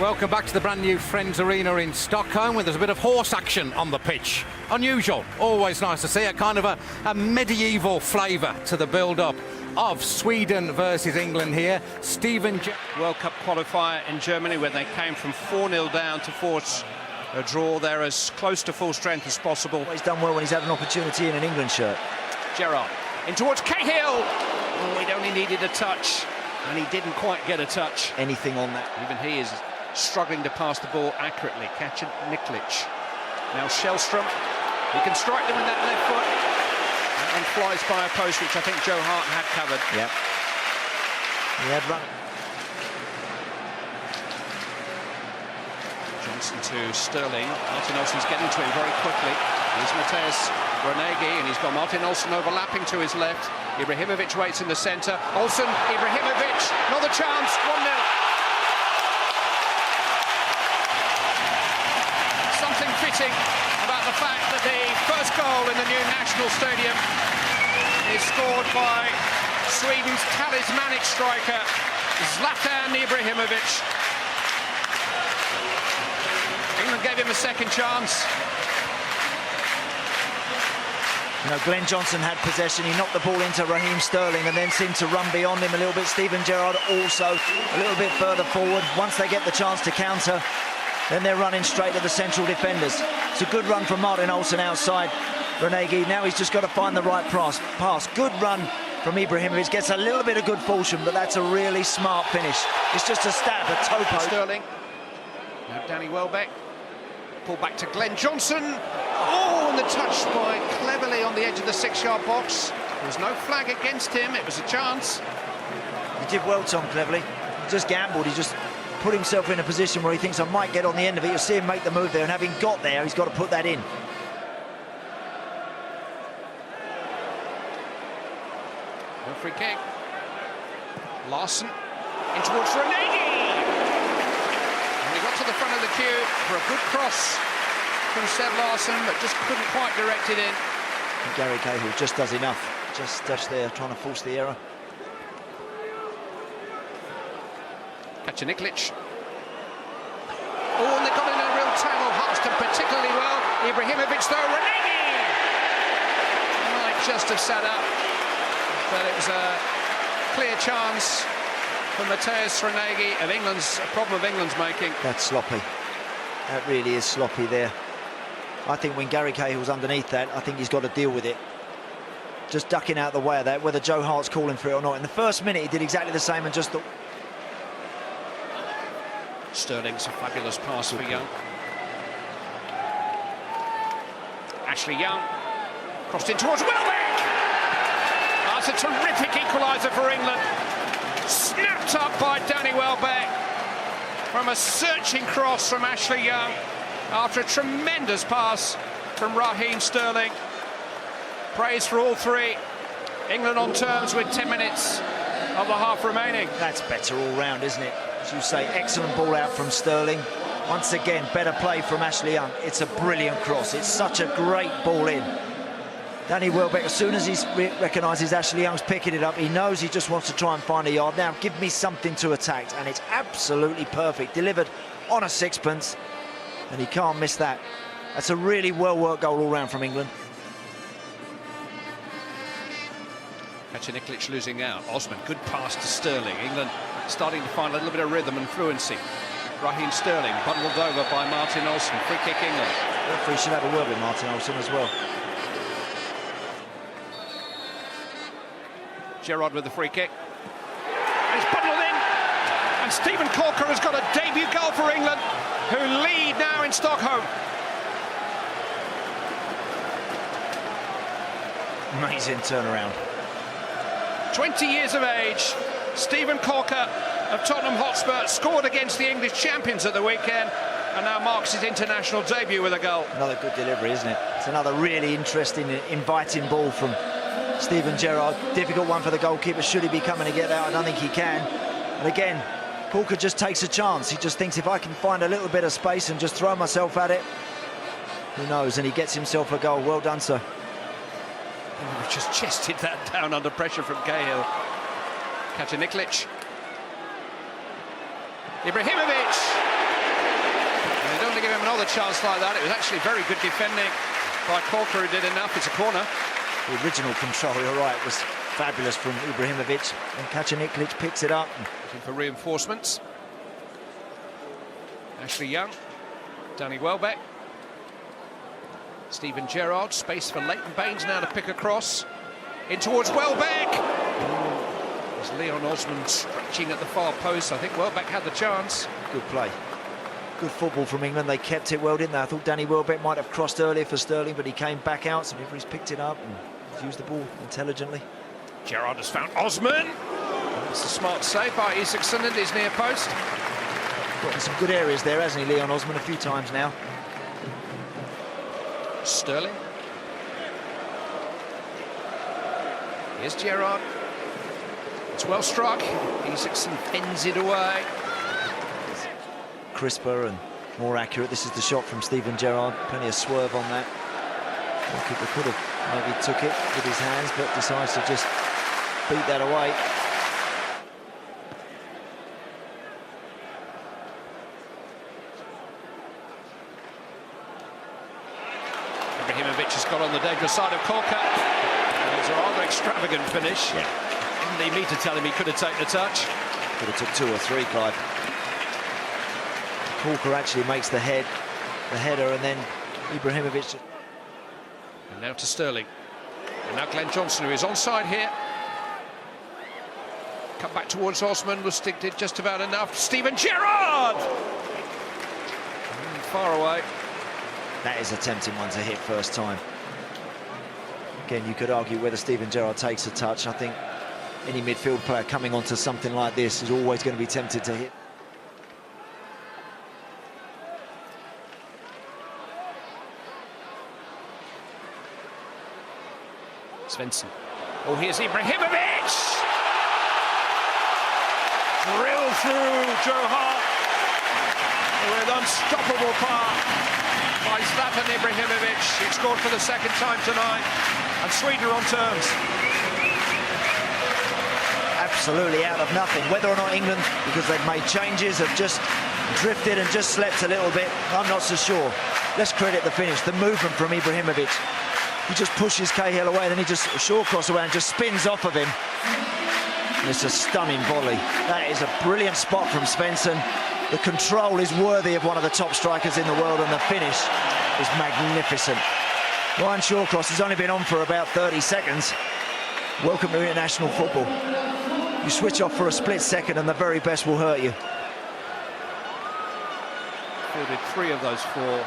Welcome back to the brand new Friends Arena in Stockholm, where there's a bit of horse action on the pitch. Unusual, always nice to see a kind of a medieval flavour to the build-up of Sweden versus England here. World Cup qualifier in Germany, where they came from 4-0 down to force a draw. They're as close to full strength as possible. He's done well when he's had an opportunity in an England shirt. Gerrard in towards Cahill. Oh, it only needed a touch, and he didn't quite get a touch. Anything on that. Even he is struggling to pass the ball accurately. Catching Niklic. Now Shellstrom. He can strike them with that left foot. And flies by a post, which I think Joe Hart had covered. Yeah. He had run. Johnson to Sterling. Martin Olsen's getting to him very quickly. Here's Mateusz Renegi, and he's got Martin Olsen overlapping to his left. Ibrahimovic waits in the centre. Olsen, Ibrahimovic, another chance, 1-0. Something fitting about the fact that the first goal in the new National Stadium is scored by Sweden's talismanic striker, Zlatan Ibrahimovic. England gave him a second chance. You know, Glenn Johnson had possession. He knocked the ball into Raheem Sterling and then seemed to run beyond him a little bit. Steven Gerrard also a little bit further forward. Once they get the chance to counter, then they're running straight at the central defenders. It's a good run from Martin Olsen outside Renegi. Now he's just got to find the right pass. Good run from Ibrahimovic. Gets a little bit of good fortune, but that's a really smart finish. It's just a stab, a toe poke. Sterling. Now Danny Welbeck. Pull back to Glenn Johnson. Oh, and the touch by cleverly on the edge of the 6-yard box. There was no flag against him. It was a chance. He did well, Tom, cleverly. He just gambled. He just put himself in a position where he thinks I might get on the end of it. You'll see him make the move there, and having got there, he's got to put that in. No free kick. Larson in towards Renegi. And he got to the front of the queue for a good cross from Seb Larson, but just couldn't quite direct it in. And Gary Cahill just does enough. Just there, trying to force the error. Catching Niklic. Oh, and they got in a real tangle. Hartston particularly well. Ibrahimovic though, Renegi! Might just have sat up, but it was a clear chance for Mateusz Renegi of England's, a problem of England's making. That's sloppy. That really is sloppy there. I think when Gary Cahill's underneath that, I think he's got to deal with it. Just ducking out the way of that, whether Joe Hart's calling for it or not. In the first minute, he did exactly the same and just thought. Sterling's a fabulous pass for Young. Ashley Young crossed in towards Welbeck. That's a terrific equaliser for England. Snapped up by Danny Welbeck from a searching cross from Ashley Young after a tremendous pass from Raheem Sterling. Praise for all three. England on terms with 10 minutes of the half remaining. That's better all round, isn't it? As you say, excellent ball out from Sterling. Once again, better play from Ashley Young. It's a brilliant cross. It's such a great ball in. Danny Welbeck, as soon as he recognises Ashley Young's picking it up, he knows he just wants to try and find a yard. Now, give me something to attack. And it's absolutely perfect. Delivered on a sixpence. And he can't miss that. That's a really well-worked goal all round from England. Catching Niklic losing out. Osman, good pass to Sterling. England starting to find a little bit of rhythm and fluency. Raheem Sterling bundled over by Martin Olsen. Free kick England. The referee should have a word with Martin Olsen as well. Gerrard with the free kick. And it's bundled in. And Stephen Corker has got a debut goal for England, who lead now in Stockholm. Amazing turnaround. 20 years of age, Stephen Corker of Tottenham Hotspur scored against the English champions at the weekend and now marks his international debut with a goal. Another good delivery, isn't it? It's another really interesting, inviting ball from Steven Gerrard. Difficult one for the goalkeeper. Should he be coming to get that? I don't think he can. And again, Corker just takes a chance. He just thinks if I can find a little bit of space and just throw myself at it, who knows? And he gets himself a goal. Well done, sir. Oh, just chested that down under pressure from Cahill. Catching Niklic. Ibrahimovic. give him another chance like that. It was actually very good defending by Corker, who did enough. It's a corner. The original control, you're right, was fabulous from Ibrahimovic, and Ingleses picks it up. Looking for reinforcements. Ashley Young, Danny Welbeck, Steven Gerrard, space for Leighton Baines now to pick across. In towards Welbeck. There's Leon Osman stretching at the far post. I think Welbeck had the chance. Good play. Good football from England. They kept it well, didn't they? I thought Danny Welbeck might have crossed earlier for Sterling, but he came back out, so he's picked it up and used the ball intelligently. Gerrard has found Osman. It's a smart save by Isaacson and his near post. Got in some good areas there, hasn't he, Leon Osman, a few times now. Sterling. Here's Gerrard. It's well struck. Isaacson pins it away. Crisper and more accurate. This is the shot from Steven Gerrard. Plenty of swerve on that. He could have maybe took it with his hands, but decides to just beat that away. Ibrahimovic has got on the dangerous side of Corker. It's a rather extravagant finish. Yeah. Didn't need me to tell him he could have taken a touch. Could have took 2 or 3, Clive. Corker actually makes the header, and then Ibrahimovic. And now to Sterling. And now Glenn Johnson, who is onside here. Cut back towards Osman. Lustig did just about enough. Steven Gerrard! Far away. That is a tempting one to hit first time. Again, you could argue whether Steven Gerrard takes a touch. I think any midfield player coming onto something like this is always going to be tempted to hit. Svensson. Oh, here's Ibrahimovic! Drill through Joe Hart with unstoppable power by Zlatan Ibrahimovic. He scored for the second time tonight, and Sweden are on terms. Absolutely out of nothing. Whether or not England, because they've made changes, have just drifted and just slept a little bit, I'm not so sure. Let's credit the finish, the movement from Ibrahimovic. He just pushes Cahill away, then he just short cross away and just spins off of him. And it's a stunning volley. That is a brilliant spot from Svensson. The control is worthy of one of the top strikers in the world, and the finish is magnificent. Ryan Shawcross has only been on for about 30 seconds. Welcome to international football. You switch off for a split second and the very best will hurt you. Fielded 3 of those 4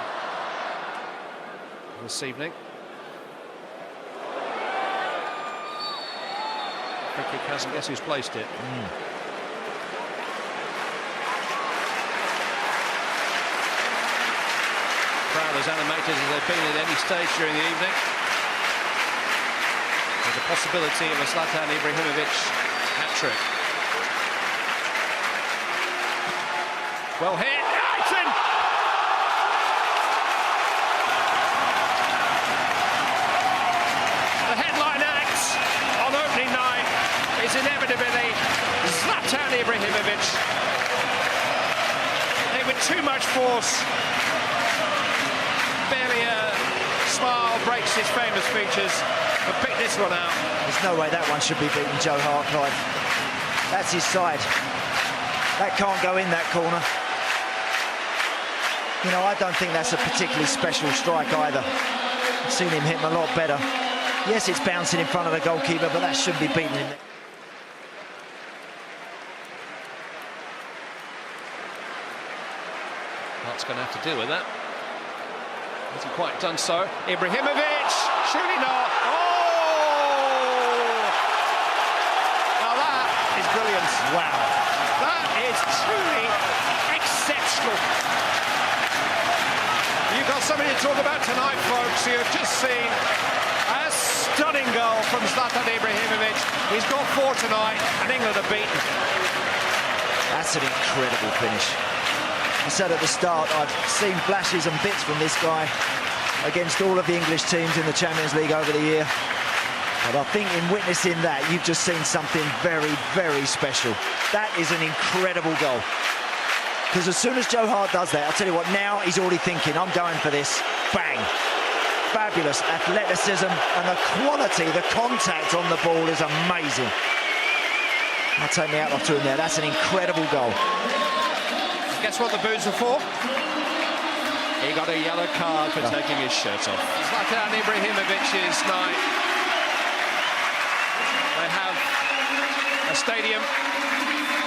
this evening. Free kick hasn't, guess who's placed it? Crowd as animated as they've been at any stage during the evening. There's a possibility of a Zlatan Ibrahimovic hat-trick. Well hit, Aiton! The headline act on opening night is inevitably Zlatan Ibrahimovic. Hit with too much force. Barely a smile breaks his famous features, but pick this one out. There's no way that one should be beaten, Joe Hart, Clive. That's his side. That can't go in that corner. You know, I don't think that's a particularly special strike either. I've seen him hit him a lot better. Yes, it's bouncing in front of the goalkeeper, but that shouldn't be beaten in there. Hart's going to have to deal with that. Hasn't quite done so. Ibrahimovic, surely not. Oh! Now that is brilliant. Wow. That is truly exceptional. You've got something to talk about tonight, folks. You've just seen a stunning goal from Zlatan Ibrahimovic. He's got 4 tonight, and England are beaten. That's an incredible finish. I said at the start, I've seen flashes and bits from this guy against all of the English teams in the Champions League over the year. But I think in witnessing that, you've just seen something very, very special. That is an incredible goal. Because as soon as Joe Hart does that, I'll tell you what, now he's already thinking, I'm going for this. Bang. Fabulous athleticism and the quality, the contact on the ball is amazing. I'll take me out off to him there. That's an incredible goal. Guess what the boots are for? He got a yellow card for taking his shirt off. Zlatan Ibrahimovic's night. They have a stadium,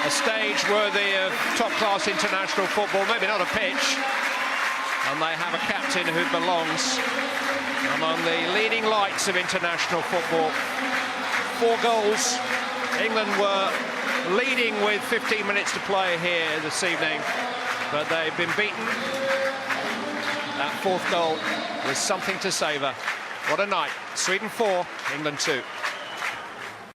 a stage worthy of top-class international football, maybe not a pitch, and they have a captain who belongs among the leading lights of international football. 4 goals. England were leading with 15 minutes to play here this evening, but they've been beaten. That 4th goal was something to savour. What a night. Sweden 4, England 2.